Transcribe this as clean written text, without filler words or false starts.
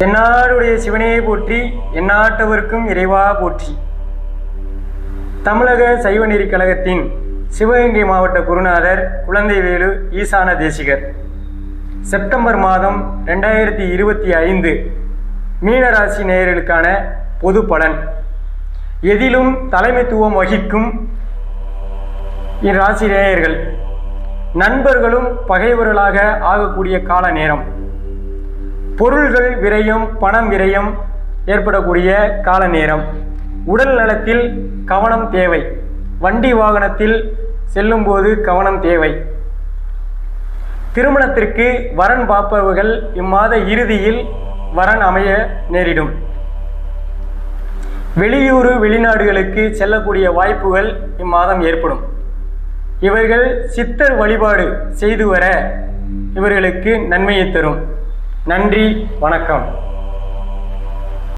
எந்நாடுடைய சிவனையை போற்றி, எந்நாட்டவருக்கும் இறைவா போற்றி. தமிழக சைவ நெறிக் கழகத்தின் சிவகங்கை மாவட்ட குருநாதர் குழந்தைவேலு ஈசான தேசிகர் செப்டம்பர் மாதம் 2025 மீனராசி நேயர்களுக்கான பொது பலன். எதிலும் தலைமைத்துவம் வகிக்கும் இராசி நேயர்கள் நண்பர்களும் பகைவர்களாக ஆகக்கூடிய கால நேரம். பொருள்கள் விரயம், பணம் விரயம் ஏற்படக்கூடிய கால நேரம். உடல் நலத்தில் கவனம் தேவை. வண்டி வாகனத்தில் செல்லும்போது கவனம் தேவை. திருமணத்திற்கு வரன் பார்ப்பவர்கள் இம்மாத இறுதியில் வரன் அமைய நேரிடும். வெளியூர் வெளிநாடுகளுக்கு செல்லக்கூடிய வாய்ப்புகள் இம்மாதம் ஏற்படும். இவர்கள் சித்தர் வழிபாடு செய்து வர இவர்களுக்கு நன்மையை தரும். நன்றி, வணக்கம்.